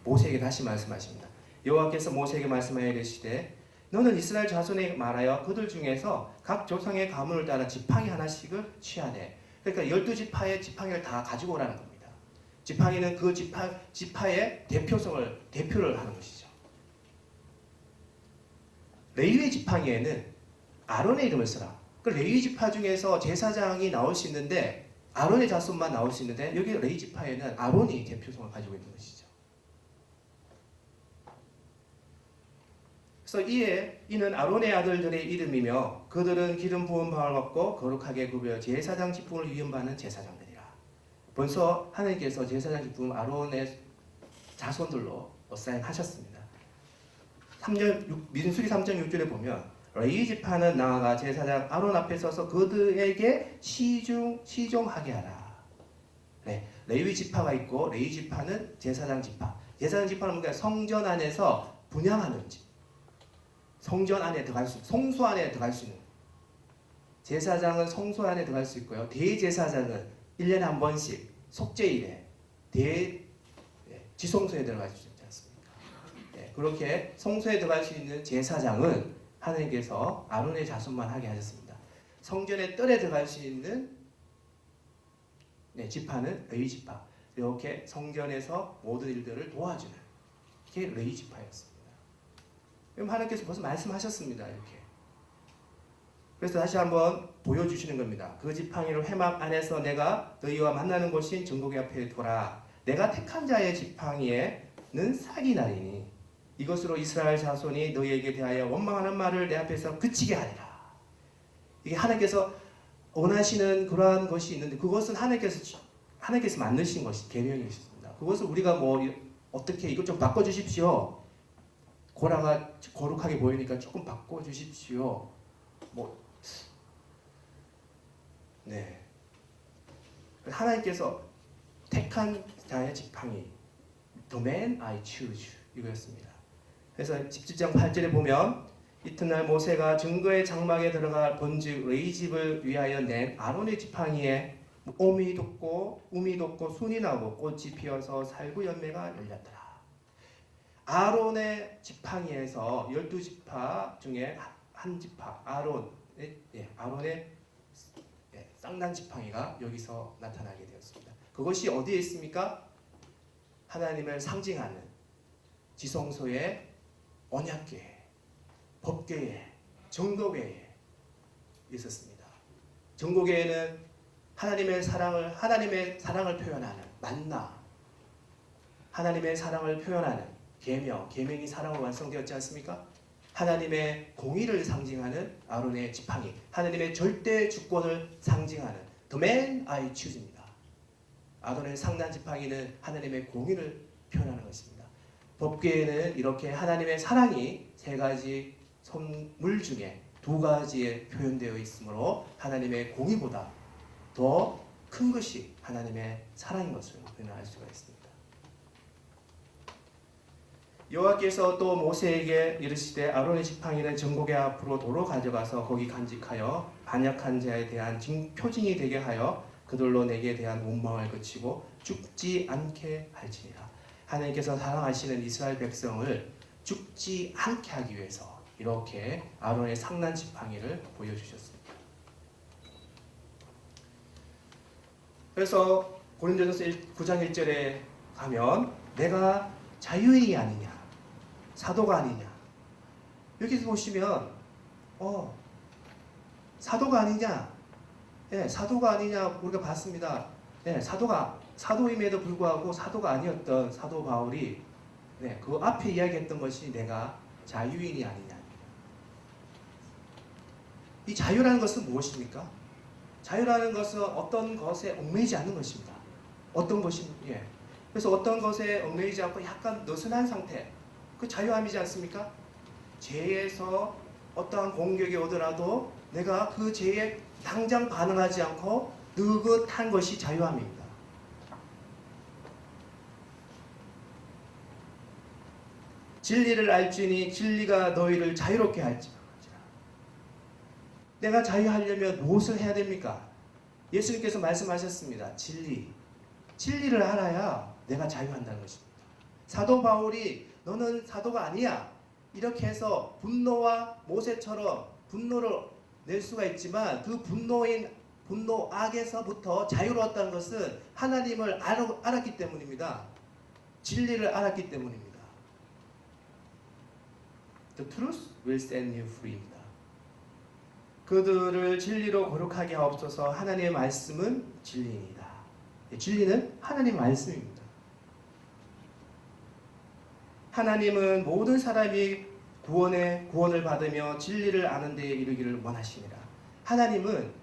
모세에게 다시 말씀하십니다. 여호와께서 모세에게 말씀하여 이르시되 너는 이스라엘 자손에 말하여 그들 중에서 각 조상의 가문을 따라 지팡이 하나씩을 취하되, 그러니까 12지파의 지팡이를 다 가지고 오라는 겁니다. 지팡이는 그 지파의 대표를 하는 것이죠. 레위의 지팡이에는 아론의 이름을 쓰라. 그 레위 지파 중에서 제사장이 나올 수 있는데 아론의 자손만 나올 수 있는데 여기 레위 지파에는 아론이 대표성을 가지고 있는 것이죠. 그래서 이는 아론의 아들들의 이름이며 그들은 기름 부은 바를 받고 거룩하게 구별 제사장 직분을 위임받는 제사장들이라. 벌써 하나님께서 제사장 직분 아론의 자손들로 어사인하셨습니다. 민수기 3장 6절에 보면 레위 지파는 나아가 제사장 아론 앞에 서서 그들에게 시종하게 하라. 네, 레위 지파가 있고 레위 지파는 제사장 지파. 제사장 지파는 뭔가 성전 안에서 분향하는 집. 성전 안에 들어갈 수, 성소 안에 들어갈 수 있는. 제사장은 성소 안에 들어갈 수 있고요. 대제사장은 1년에 한 번씩 속죄일에 지성소에 들어갈 수 있지 않습니까? 네, 그렇게 성소에 들어갈 수 있는 제사장은 하나님께서 아론의 자손만 하게 하셨습니다. 성전의 뜰에 들어갈 수 있는 지파는 레위 지파. 이렇게 성전에서 모든 일들을 도와주는 게 레위 지파였습니다. 그럼 하나님께서 벌써 말씀하셨습니다. 이렇게. 그래서 다시 한번 보여주시는 겁니다. 그 지팡이를 회막 안에서 내가 너희와 만나는 곳인 전곡의 앞에 둬라. 내가 택한 자의 지팡이에는 삭이 나리니 이것으로 이스라엘 자손이 너희에게 대하여 원망하는 말을 내 앞에서 그치게 하리라. 이게 하나님께서 원하시는 그러한 것이 있는데 그것은 하나님께서 만드신 것이 계명이십니다. 그것을 우리가 어떻게 이것 좀 바꿔주십시오. 고라가 거룩하게 보이니까 조금 바꿔주십시오. 네. 하나님께서 택한 자의 지팡이, The man I choose 이거였습니다. 그래서 17장 8절에 보면 이튿날 모세가 증거의 장막에 들어가 본즉 레위 집을 위하여 낸 아론의 지팡이에 오미 돋고 순이 나고 꽃이 피어서 살구 열매가 열렸더라. 아론의 지팡이에서 12지파 중에 한 지파 아론의 쌍난 지팡이가 여기서 나타나게 되었습니다. 그것이 어디에 있습니까? 하나님을 상징하는 지성소의 언약궤, 법궤에, 정거궤에 있었습니다. 정거궤에는 하나님의 사랑을 표현하는 만나, 하나님의 사랑을 표현하는 계명이 사랑으로 완성되었지 않습니까? 하나님의 공의를 상징하는 아론의 지팡이, 하나님의 절대 주권을 상징하는 The man I choose입니다. 아론의 상난 지팡이는 하나님의 공의를 표현하는 것입니다. 법궤에는 이렇게 하나님의 사랑이 3가지 선물 중에 2가지에 표현되어 있으므로 하나님의 공의보다 더 큰 것이 하나님의 사랑인 것을 우리는 알 수가 있습니다. 여호와께서 또 모세에게 이르시되 아론의 지팡이는 전곡의 앞으로 도로 가져가서 거기 간직하여 반역한 자에 대한 표징이 되게 하여 그들로 내게 대한 원망을 그치고 죽지 않게 할지니라. 하나님께서 사랑하시는 이스라엘 백성을 죽지 않게 하기 위해서 이렇게 아론의 상난 지팡이를 보여주셨습니다. 그래서 고린도전서 9장 1절에 가면 내가 자유인이 아니냐 사도가 아니냐 여기서 보시면 사도가 아니냐 사도가 아니냐 우리가 봤습니다. 사도임에도 불구하고 사도가 아니었던 사도 바울이 그 앞에 이야기했던 것이 내가 자유인이 아니냐. 이 자유라는 것은 무엇입니까? 자유라는 것은 어떤 것에 얽매이지 않는 것입니다. 어떤 것이 그래서 어떤 것에 얽매이지 않고 약간 느슨한 상태, 그 자유함이지 않습니까? 죄에서 어떠한 공격이 오더라도 내가 그 죄에 당장 반응하지 않고 느긋한 것이 자유함입니다. 진리를 알지니 진리가 너희를 자유롭게 할지라. 내가 자유하려면 무엇을 해야 됩니까? 예수님께서 말씀하셨습니다. 진리를 알아야 내가 자유한다는 것입니다. 사도 바울이 너는 사도가 아니야 이렇게 해서 분노와 모세처럼 분노를 낼 수가 있지만 그 분노 악에서부터 자유로웠다는 것은 하나님을 알았기 때문입니다. 진리를 알았기 때문입니다. The truth will set you free입니다. 그들을 진리로 거룩하게 하옵소서. 하나님의 말씀은 진리입니다. 진리는 하나님의 말씀입니다. 하나님은 모든 사람이 구원을 받으며 진리를 아는 데에 이르기를 원하시니라. 하나님은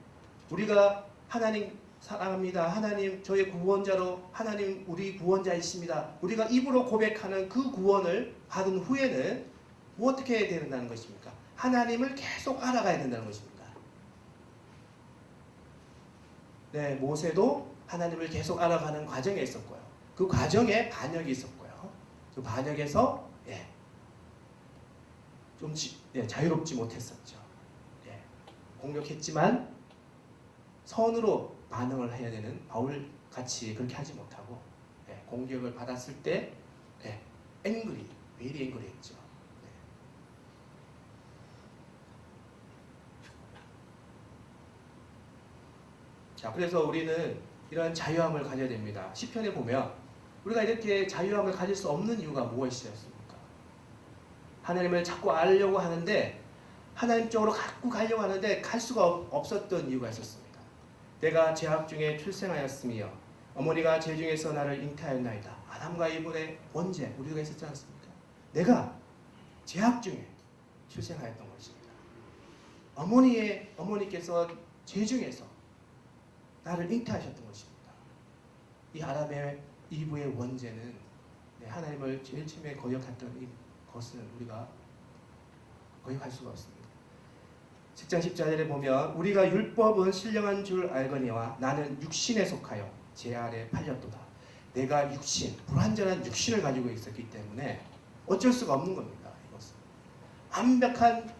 우리가 하나님 사랑합니다. 하나님 저의 구원자로 하나님 우리 구원자이십니다. 우리가 입으로 고백하는 그 구원을 받은 후에는 어떻게 해야 된다는 것입니까? 하나님을 계속 알아가야 된다는 것입니다. 네, 모세도 하나님을 계속 알아가는 과정에 있었고요. 그 과정에 반역이 있었고요. 그 반역에서 좀 자유롭지 못했었죠. 공격했지만 선으로 반응을 해야 되는 바울같이 그렇게 하지 못하고 공격을 받았을 때 very angry 했죠. 자, 그래서 우리는 이런 자유함을 가져야 됩니다. 시편에 보면 우리가 이렇게 자유함을 가질 수 없는 이유가 무엇이었습니까? 하나님을 자꾸 알려고 하는데 하나님 쪽으로 자꾸 가려고 하는데 갈 수가 없었던 이유가 있었습니다. 내가 죄악 중에 출생하였으며 어머니가 죄 중에서 나를 잉태하였나이다. 아담과 이브의 원죄 우리가 있었지 않습니까? 내가 죄악 중에 출생하였던 것입니다. 어머니께서 죄 중에서 나를 잉태하셨던 것입니다. 이 아담의 이브의 원죄는 하나님을 제일 처음에 거역했던 이 것은 우리가 거역할 수가 없습니다. 10장 10절에 보면 우리가 율법은 신령한 줄 알거니와 나는 육신에 속하여 제 아래 팔렸도다. 내가 불완전한 육신을 가지고 있었기 때문에 어쩔 수가 없는 겁니다. 이것은 완벽한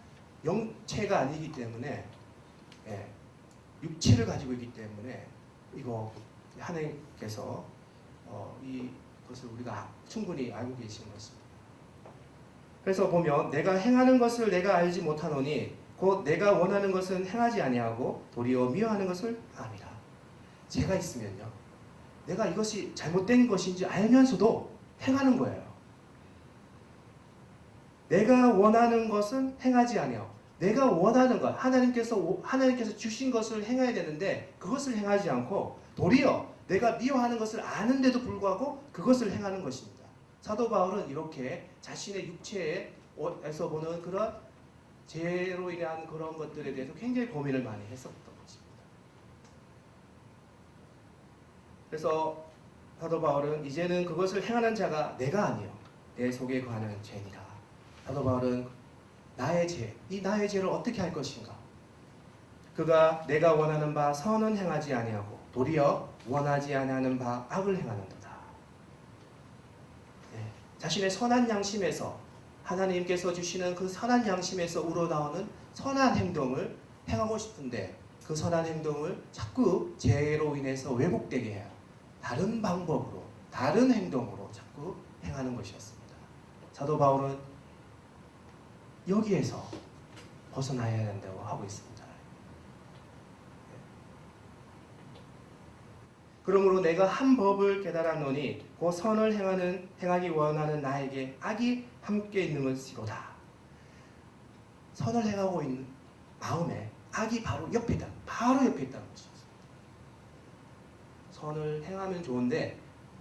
영체가 아니기 때문에 육체를 가지고 있기 때문에 이거 하나님께서 이것을 우리가 충분히 알고 계시는 것입니다. 그래서 보면 내가 행하는 것을 내가 알지 못하노니 곧 내가 원하는 것은 행하지 아니하고 도리어 미워하는 것을 압니다. 죄가 있으면요, 내가 이것이 잘못된 것인지 알면서도 행하는 거예요. 내가 원하는 것은 행하지 아니하고 내가 원하는 것, 하나님께서 주신 것을 행해야 되는데 그것을 행하지 않고 도리어 내가 미워하는 것을 아는데도 불구하고 그것을 행하는 것입니다. 사도 바울은 이렇게 자신의 육체에서 보는 그런 죄로 인한 그런 것들에 대해서 굉장히 고민을 많이 했었던 것입니다. 그래서 사도 바울은 이제는 그것을 행하는 자가 내가 아니요 내 속에 거하는 죄니라. 사도 바울은 나의 죄를 어떻게 할 것인가? 그가 내가 원하는 바 선은 행하지 아니하고 도리어 원하지 아니하는 바 악을 행하는도다. 자신의 선한 양심에서 하나님께서 주시는 그 선한 양심에서 우러나오는 선한 행동을 행하고 싶은데 그 선한 행동을 자꾸 죄로 인해서 왜곡되게 해요. 다른 방법으로, 다른 행동으로 자꾸 행하는 것이었습니다. 사도 바울은 여기에서 벗어나야 된다고 하고 있습니다. 그러므로 내가 한 법을 깨달았노니 그 선을 행하기 원하는 나에게 악이 함께 있는 것이로다. 선을 행하고 있는 마음에 악이 바로 옆에 있다는 것이었습니다. 선을 행하면 좋은데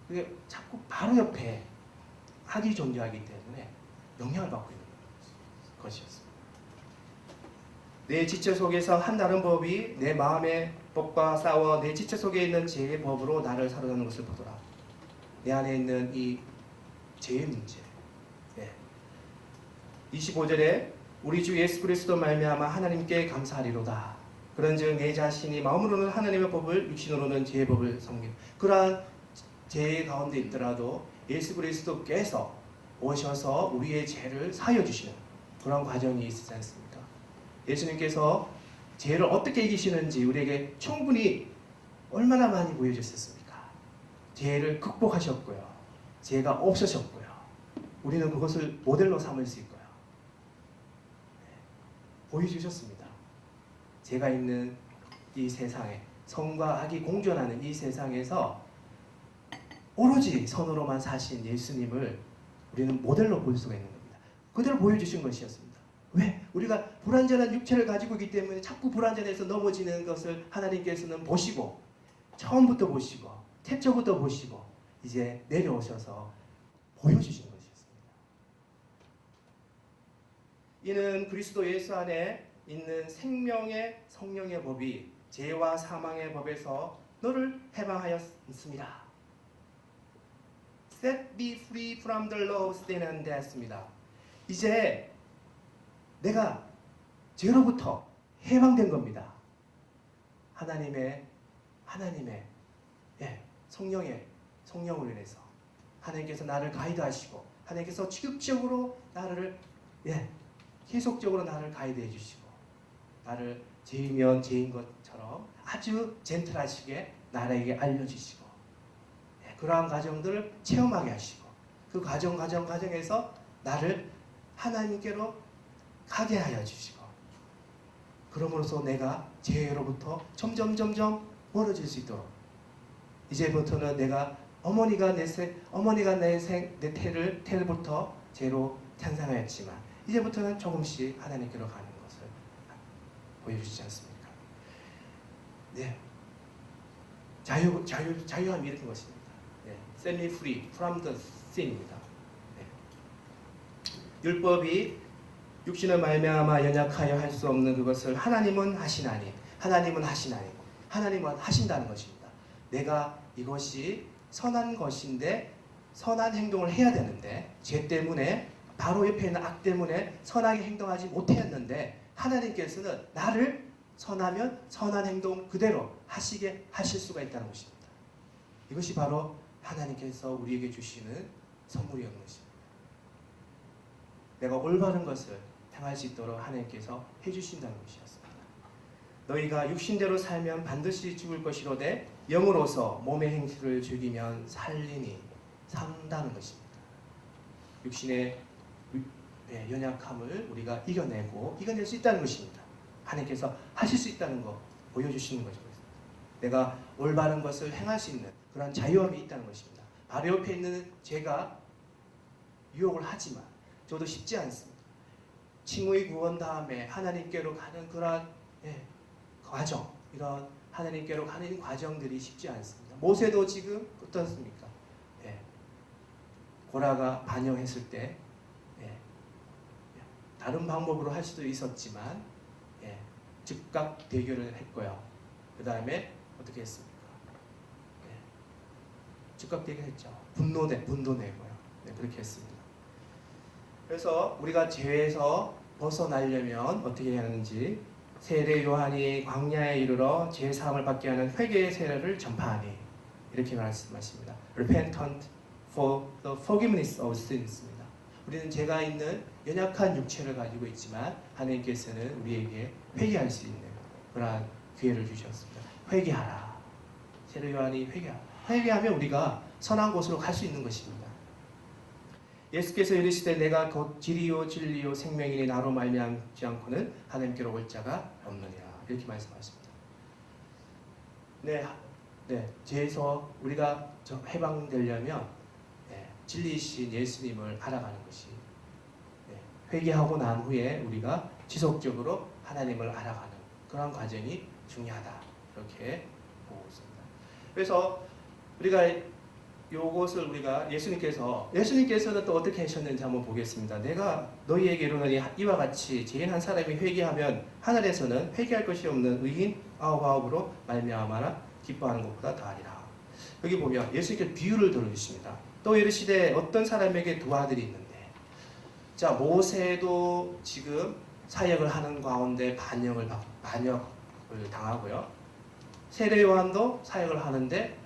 그게 자꾸 바로 옆에 악이 존재하기 때문에 영향을 받고 있는 것이었습니다. 내 지체 속에서 한 다른 법이 내 마음의 법과 싸워 내 지체 속에 있는 죄의 법으로 나를 사로잡는 것을 보더라. 내 안에 있는 이 죄의 문제. 25절에 우리 주 예수 그리스도 말미암아 하나님께 감사하리로다. 그런즉 내 자신이 마음으로는 하나님의 법을 육신으로는 죄의 법을 섬기는 그러한 죄 가운데 있더라도 예수 그리스도께서 오셔서 우리의 죄를 사하여 주시는 그런 과정이 있지 않습니까? 예수님께서 죄를 어떻게 이기시는지 우리에게 충분히 얼마나 많이 보여주셨습니까? 죄를 극복하셨고요. 죄가 없으셨고요. 우리는 그것을 모델로 삼을 수 있고요. 보여주셨습니다. 제가 있는 이 세상에, 성과 악이 공존하는 이 세상에서 오로지 선으로만 사신 예수님을 우리는 모델로 볼 수가 있는 겁니다. 그대로 보여주신 것이었습니다. 왜? 우리가 불완전한 육체를 가지고 있기 때문에 자꾸 불완전해서 넘어지는 것을 하나님께서는 보시고, 처음부터 보시고, 태초부터 보시고, 이제 내려오셔서 보여주신 것이었습니다. 이는 그리스도 예수 안에 있는 생명의 성령의 법이 죄와 사망의 법에서 너를 해방하였습니다. Set me free from the law of sin and death입니다. 이제 내가 죄로부터 해방된 겁니다. 하나님의 성령으로 인해서 하나님께서 나를 가이드하시고, 하나님께서 지극적으로 나를 계속적으로 나를 가이드해 주시고, 나를 죄이면 죄인 것처럼 아주 젠틀하시게 나에게 알려주시고, 그러한 과정들을 체험하게 하시고, 그 과정에서 나를 하나님께로 가게 하여 주시고, 그러므로써 내가 죄로부터 점점 멀어질 수 있도록, 이제부터는 내가 어머니가 내 태부터 죄로 탄생하였지만 이제부터는 조금씩 하나님께로 가는 것을 보여주시지 않습니까? 네, 자유함이 이런 것입니다. 네, set me free from the sin입니다. 네. 율법이 육신을 말미암아 연약하여 할 수 없는 그것을 하나님은 하시나니, 하나님은 하신다는 것입니다. 내가 이것이 선한 것인데 선한 행동을 해야 되는데, 죄 때문에, 바로 옆에 있는 악 때문에 선하게 행동하지 못했는데, 하나님께서는 나를 선하면 선한 행동 그대로 하실 수가 있다는 것입니다. 이것이 바로 하나님께서 우리에게 주시는 선물이었는 것입니다. 내가 올바른 것을 행할 수 있도록 하나님께서 해주신다는 것이었습니다. 너희가 육신대로 살면 반드시 죽을 것이로되 영으로서 몸의 행실을 즐기면 산다는 것입니다. 육신의 연약함을 우리가 이겨낼 수 있다는 것입니다. 하나님께서 하실 수 있다는 거 보여주시는 거죠. 내가 올바른 것을 행할 수 있는 그런 자유함이 있다는 것입니다. 바로 옆에 있는 죄가 유혹을 하지만 저도 쉽지 않습니다. 칭의 구원 다음에 하나님께로 가는 그런 과정, 이런 하나님께로 가는 과정들이 쉽지 않습니다. 모세도 지금 어떻습니까? 고라가 반역했을 때 다른 방법으로 할 수도 있었지만 즉각 대결을 했고요. 그 다음에 어떻게 했습니까? 즉각 대결했죠. 분도 내고요. 그렇게 했습니다. 그래서 우리가 죄에서 벗어나려면 어떻게 해야 하는지, 세례 요한이 광야에 이르러 죄 사함을 받게 하는 회개의 세례를 전파하니, 이렇게 말씀하십니다. Repentant for the forgiveness of sins입니다. 우리는 죄가 있는 연약한 육체를 가지고 있지만 하나님께서는 우리에게 회개할 수 있는 그러한 기회를 주셨습니다. 회개하라. 세례 요한이 회개하면 우리가 선한 곳으로 갈 수 있는 것입니다. 예수께서 이르시되 내가 곧 길이요 진리요 생명이니 나로 말미암지 않고는 하나님께로 올 자가 없느니라. 이렇게 말씀하십니다. 죄에서 우리가 해방되려면 진리이신 예수님을 알아가는 것이, 회개하고 난 후에 우리가 지속적으로 하나님을 알아가는 그런 과정이 중요하다. 이렇게 보고 있습니다. 그래서 우리가 요것을 예수님께서는 또 어떻게 하셨는지 한번 보겠습니다. 내가 너희에게 이르노니 이와 같이 죄인 한 사람이 회개하면 하늘에서는 회개할 것이 없는 의인 아홉으로 말미암아 기뻐하는 것보다 더하리라. 여기 보면 예수님께서 비유를 들어주십니다. 또 이르시되 어떤 사람에게 두 아들이 있는데, 자, 모세도 지금 사역을 하는 가운데 반역을 당하고요. 세례 요한도 사역을 하는데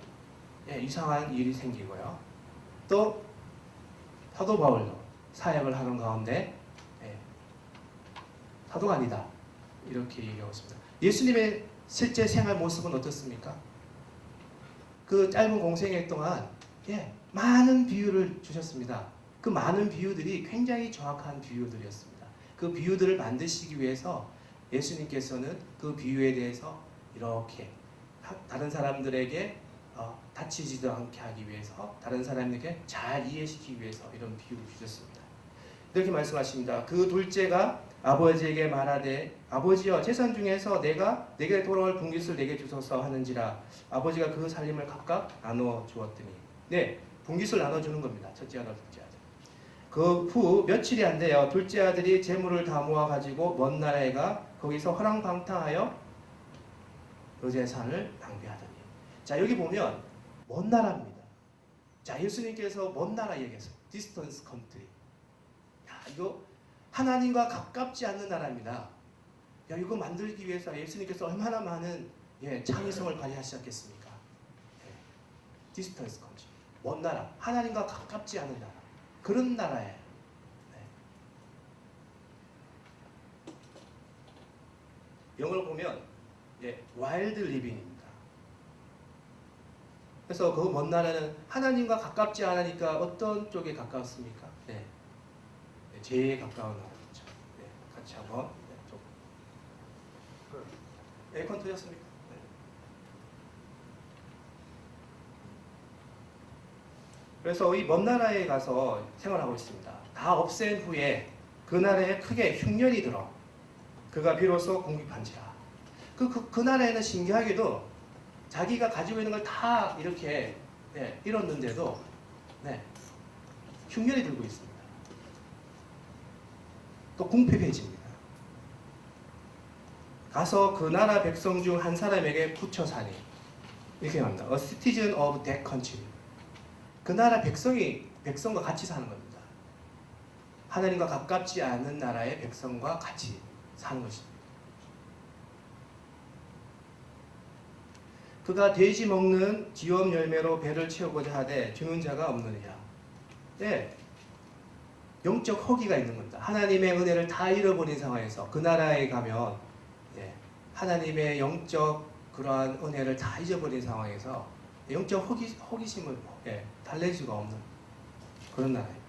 이상한 일이 생기고요. 또 사도 바울도 사역을 하는 가운데 사도가 아니다, 이렇게 얘기하고 있습니다. 예수님의 실제 생활 모습은 어떻습니까? 그 짧은 공생애 동안 많은 비유를 주셨습니다. 그 많은 비유들이 굉장히 정확한 비유들이었습니다. 그 비유들을 만드시기 위해서 예수님께서는 그 비유에 대해서 이렇게 다른 사람들에게 다치지도 않게 하기 위해서, 다른 사람에게 잘 이해시키기 위해서 이런 비유를 주셨습니다. 이렇게 말씀하십니다. 그 둘째가 아버지에게 말하되 아버지여 재산 중에서 내게 돌아올 분깃을 내게 주소서 하는지라. 아버지가 그 살림을 각각 나누어 주었더니, 네, 분깃을 나눠주는 겁니다. 첫째 아들, 둘째 아들. 그 후 며칠이 안 돼요. 둘째 아들이 재물을 다 모아 가지고 먼 나라에 가 거기서 허랑방탕하여 그 재산을 낭비하더니. 자, 여기 보면 먼 나라입니다. 자, 예수님께서 먼 나라 얘기했어요. 디스턴스 컨트리. 야, 이거 하나님과 가깝지 않는 나라입니다. 야, 이거 만들기 위해서 예수님께서 얼마나 많은 창의성을 발휘하셨겠습니까? 디스턴스 컨트리. 먼 나라. 하나님과 가깝지 않은 나라. 그런 나라예요. 네. 영어로 보면 와일드 리빙입니다. 그래서 그 먼 나라는 하나님과 가깝지 않으니까 어떤 쪽에 가까웠습니까? 네. 제일 가까운 나라죠. 네. 같이 한번 에어컨 터졌습니까? 네. 그래서 이 먼 나라에 가서 생활하고 있습니다. 다 없앤 후에 그 나라에 크게 흉년이 들어 그가 비로소 궁핍한지라. 그 나라에는 신기하게도 자기가 가지고 있는 걸 다 이렇게 잃었는데도 흉년이 들고 있습니다. 또 궁핍해집니다. 가서 그 나라 백성 중 한 사람에게 붙여 사니. 이렇게 합니다. A citizen of that country. 그 나라 백성과 같이 사는 겁니다. 하나님과 가깝지 않은 나라의 백성과 같이 사는 것입니다. 그가 돼지 먹는 지엄 열매로 배를 채우고자 하되 주는 자가 없느니라. 네, 영적 허기가 있는 겁니다. 하나님의 은혜를 다 잃어버린 상황에서 그 나라에 가면 하나님의 영적 그러한 은혜를 다 잊어버린 상황에서 영적 호기심을 달랠 수가 없는 그런 나라입니다.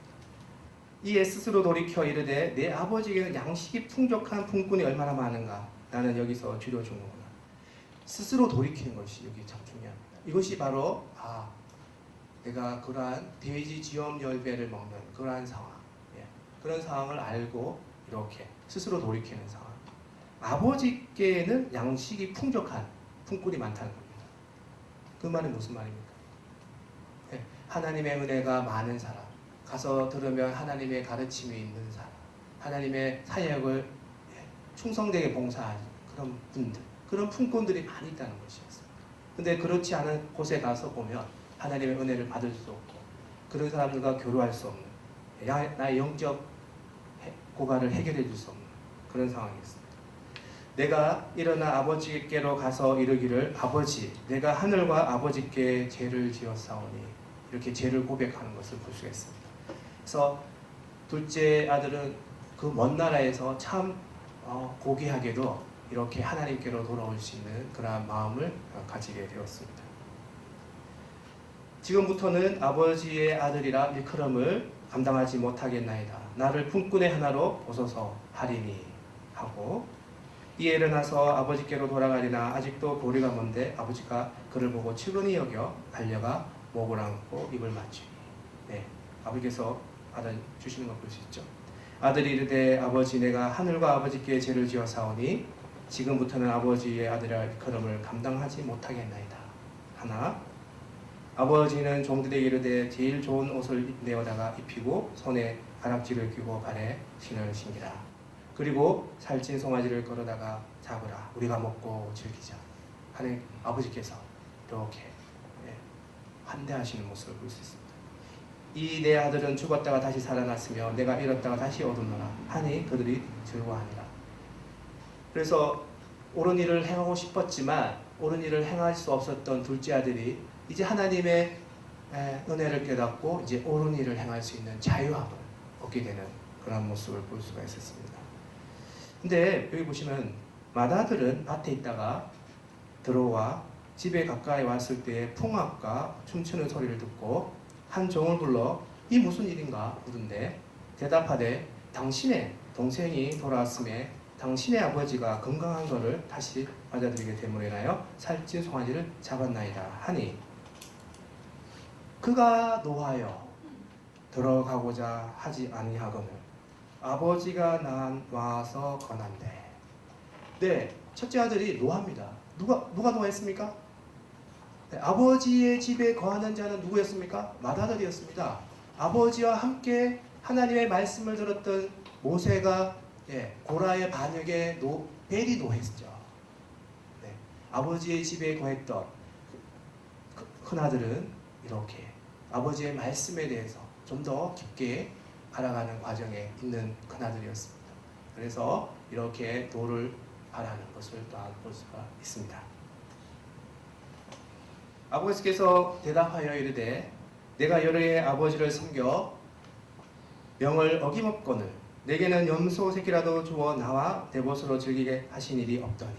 이에 스스로 돌이켜 이르되 내 아버지에게는 양식이 풍족한 품꾼이 얼마나 많은가. 나는 여기서 줄여주는구나. 스스로 돌이키는 것이 여기 참 중요합니다. 이것이 바로 내가 그러한 돼지 지엄 열매를 먹는 그러한 상황, 그런 상황을 알고 이렇게 스스로 돌이키는 상황. 아버지께는 양식이 풍족한 품꾼이 많다는 겁니다. 그 말은 무슨 말입니까? 하나님의 은혜가 많은 사람, 가서 들으면 하나님의 가르침이 있는 사람, 하나님의 사역을 충성되게 봉사하는 그런 분들, 그런 품꾼들이 많이 있다는 것이었습니다. 근데 그렇지 않은 곳에 가서 보면 하나님의 은혜를 받을 수 없고 그런 사람들과 교류할 수 없는, 나의 영적 고갈을 해결해 줄 수 없는 그런 상황이었습니다. 내가 일어나 아버지께로 가서 이르기를 아버지, 내가 하늘과 아버지께 죄를 지었사오니. 이렇게 죄를 고백하는 것을 볼 수가 있습니다. 그래서 둘째 아들은 그 먼 나라에서 참 고귀하게도 이렇게 하나님께로 돌아올 수 있는 그러한 마음을 가지게 되었습니다. 지금부터는 아버지의 아들이라 일컬음을 감당하지 못하겠나이다. 나를 품꾼의 하나로 보소서 하리니 하고, 이에 일어나서 아버지께로 돌아가리나 아직도 거리가 먼데 아버지가 그를 보고 측은히 여겨 달려가 목을 안고 입을 맞추니. 아버지께서 아들 주시는 걸 볼 수 있죠. 아들이 이르되 아버지, 내가 하늘과 아버지께 죄를 지어 사오니 지금부터는 아버지의 아들이라 일컬음을 감당하지 못하겠나이다 하나, 아버지는 종들에게 이르되 제일 좋은 옷을 내어다가 입히고 손에 가락지를 끼고 발에 신을 신기라. 그리고 살찐 송아지를 끌어다가 잡으라. 우리가 먹고 즐기자 하는 아버지께서 이렇게 환대하시는 모습을 볼 수 있습니다. 이 내 아들은 죽었다가 다시 살아났으며 내가 잃었다가 다시 얻었노라 하니 그들이 즐거워하니라. 그래서 옳은 일을 행하고 싶었지만 옳은 일을 행할 수 없었던 둘째 아들이 이제 하나님의 은혜를 깨닫고 이제 옳은 일을 행할 수 있는 자유함을 얻게 되는 그런 모습을 볼 수가 있었습니다. 근데 여기 보시면 맏아들은 밭에 있다가 들어와 집에 가까이 왔을 때 풍악과 춤추는 소리를 듣고 한 종을 불러 이 무슨 일인가 물은데 대답하되 당신의 동생이 돌아왔음에 당신의 아버지가 건강한 것을 다시 맞아들이게 되므로나요 살찐 송아지를 잡았나이다 하니 그가 노하여 들어가고자 하지 아니하거늘 아버지가 나와서 권한대. 네, 첫째 아들이 노합니다. 누가 노했습니까? 네, 아버지의 집에 거하는 자는 누구였습니까? 맏아들이었습니다. 아버지와 함께 하나님의 말씀을 들었던 모세가 고라의 반역에 벨이 노했죠. 네, 아버지의 집에 거했던 큰아들은 이렇게 아버지의 말씀에 대해서 좀 더 깊게 알아가는 과정에 있는 큰아들이었습니다. 그래서 이렇게 도를 바라는 것을 또한 볼 수가 있습니다. 아버지께서 대답하여 이르되 내가 여러 해 아버지를 섬겨 명을 어김없거늘 내게는 염소 새끼라도 주어 나와 내 벗으로 즐기게 하신 일이 없더니.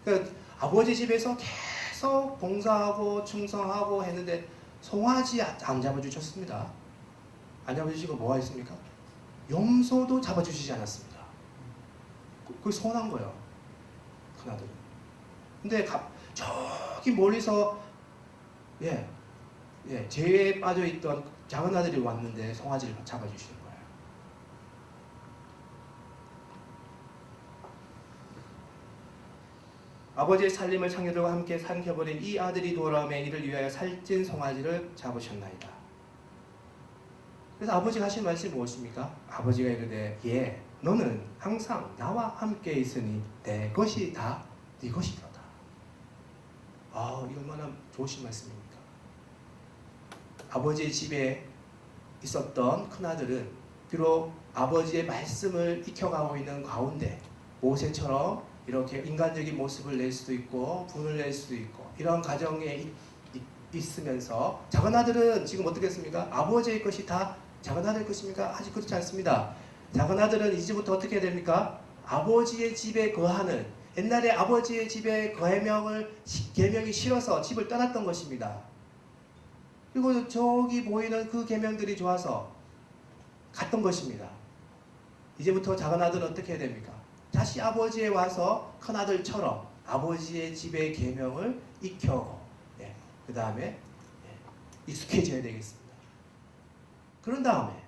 그러니까 아버지 집에서 계속 봉사하고 충성하고 했는데 송아지 안 잡아주셨습니다. 안 잡아주시고 뭐가 있습니까? 염소도 잡아주시지 않았습니다. 그게 서운한 거예요. 큰아들은. 근데 저기 멀리서 죄에 빠져있던 작은 아들이 왔는데 송아지를 잡아주시는 거예요. 아버지의 살림을 창녀들과 함께 삼켜버린 이 아들이 돌아오매 이를 위하여 살찐 송아지를 잡으셨나이다. 그래서 아버지가 하신 말씀이 무엇입니까? 아버지가 이르되 너는 항상 나와 함께 있으니 내 것이 다 네 것이로다. 이 얼마나 좋으신 말씀입니까? 아버지의 집에 있었던 큰아들은 비록 아버지의 말씀을 익혀가고 있는 가운데 모세처럼 이렇게 인간적인 모습을 낼 수도 있고 분을 낼 수도 있고 이런 가정에 있으면서 작은 아들은 지금 어떻게 했습니까? 아버지의 것이 다 작은 아들 것입니까? 아직 그렇지 않습니다. 작은 아들은 이제부터 어떻게 해야 됩니까? 아버지의 집에 거하는 옛날에 아버지의 집에 계명이 싫어서 집을 떠났던 것입니다. 그리고 저기 보이는 그 계명들이 좋아서 갔던 것입니다. 이제부터 작은 아들은 어떻게 해야 됩니까? 다시 아버지에 와서 큰 아들처럼 아버지의 집의 계명을 익혀고 그 다음에 익숙해져야 되겠습니다. 그런 다음에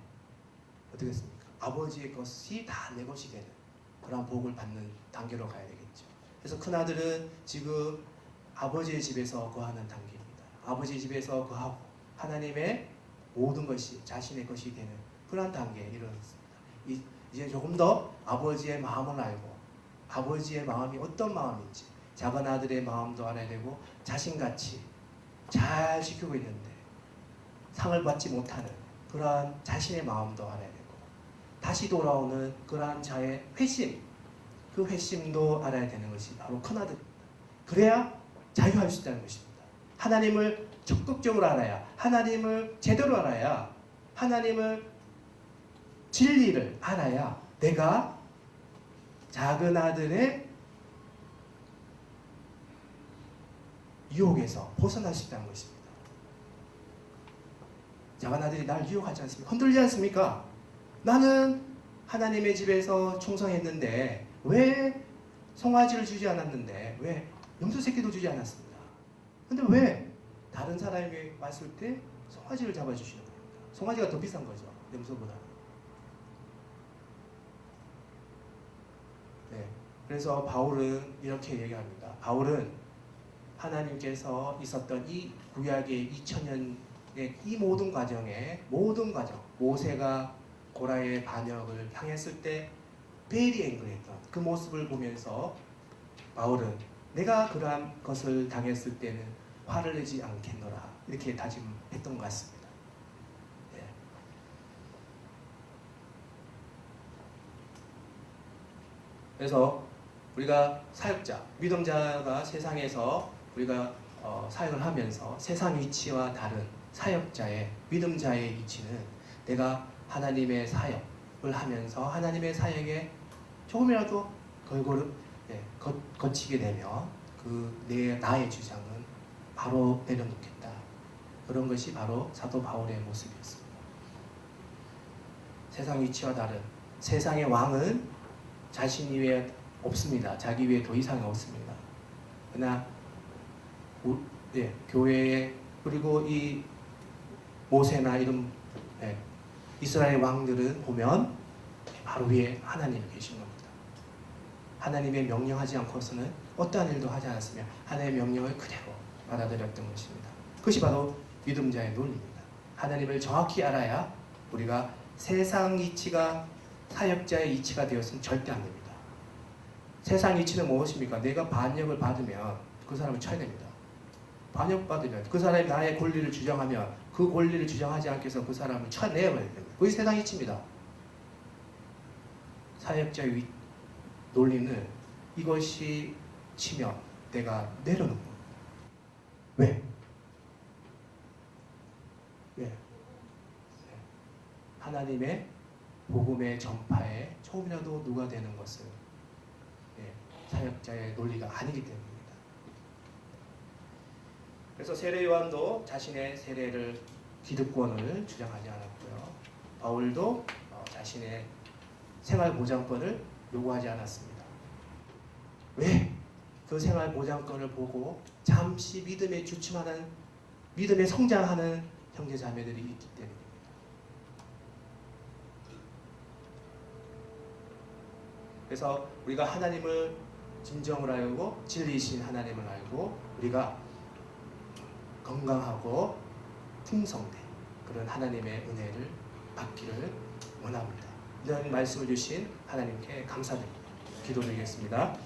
어떻게 했습니까? 아버지의 것이 다 내 것이 되는 그런 복을 받는 단계로 가야 되겠죠. 그래서 큰아들은 지금 아버지의 집에서 거하는 단계입니다. 아버지의 집에서 거하고 하나님의 모든 것이 자신의 것이 되는 그런 단계에 이르렀습니다. 이제 조금 더 아버지의 마음을 알고 아버지의 마음이 어떤 마음인지 작은 아들의 마음도 알아야 되고 자신같이 잘 지키고 있는데 상을 받지 못하는 그러한 자신의 마음도 알아야 되고 다시 돌아오는 그러한 자의 회심, 그 회심도 알아야 되는 것이 바로 큰아들입니다. 그래야 자유할 수 있다는 것입니다. 하나님을 적극적으로 알아야, 하나님을 제대로 알아야, 하나님을 진리를 알아야 내가 작은 아들의 유혹에서 벗어날 수 있다는 것입니다. 작은 아들이 날 유혹하지 않습니까? 흔들리지 않습니까? 나는 하나님의 집에서 충성했는데 왜 송아지를 주지 않았는데 왜 염소 새끼도 주지 않았습니다. 근데 왜 다른 사람이 왔을 때 송아지를 잡아주시는 겁니다. 송아지가 더 비싼 거죠. 염소보다. 그래서 바울은 이렇게 얘기합니다. 바울은 하나님께서 있었던 이 구약의 2000년의 이 모든 과정에 모세가 고라의 반역을 향했을 때 베일이 앵글했던 그 모습을 보면서 바울은 내가 그러한 것을 당했을 때는 화를 내지 않겠노라 이렇게 다짐했던 것 같습니다. 그래서 우리가 사역자, 믿음자가 세상에서 우리가 사역을 하면서 세상 위치와 다른 사역자의, 믿음자의 위치는 내가 하나님의 사역을 하면서 하나님의 사역에 조금이라도 거치게 되면 나의 주장은 바로 내려놓겠다. 그런 것이 바로 사도 바울의 모습이었습니다. 세상 위치와 다른 세상의 왕은 자신 이외에 없습니다. 자기 위에 더 이상이 없습니다. 그러나 교회에 그리고 이 모세나 이런 이스라엘 왕들은 보면 바로 위에 하나님이 계신 겁니다. 하나님의 명령하지 않고서는 어떠한 일도 하지 않았으며 하나님의 명령을 그대로 받아들였던 것입니다. 그것이 바로 믿음자의 논리입니다. 하나님을 정확히 알아야 우리가 세상 이치가 사역자의 이치가 되었으면 절대 안 됩니다. 세상 이치는 무엇입니까? 내가 반역을 받으면 그 사람을 쳐야 됩니다. 반역받으면 그 사람이 나의 권리를 주장하면 그 권리를 주장하지 않기 위해서 그 사람을 쳐내야 됩니다. 그게 세상 이치입니다. 사역자의 논리는 이것이 치면 내가 내려놓는 겁니다. 왜? 하나님의 복음의 전파에 조금이라도 누가 되는 것은 사역자의 논리가 아니기 때문입니다. 그래서 세례 요한도 자신의 세례를 기득권을 주장하지 않았고요. 바울도 자신의 생활 보장권을 요구하지 않았습니다. 왜? 그 생활 보장권을 보고 잠시 믿음에 주춤하는, 믿음에 성장하는 형제 자매들이 있기 때문입니다. 그래서 우리가 하나님을 진정을 알고 진리이신 하나님을 알고 우리가 건강하고 풍성된 그런 하나님의 은혜를 받기를 원합니다. 이런 말씀을 주신 하나님께 감사드립니다. 기도드리겠습니다.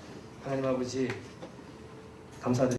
하나님 아버지 감사드립니다.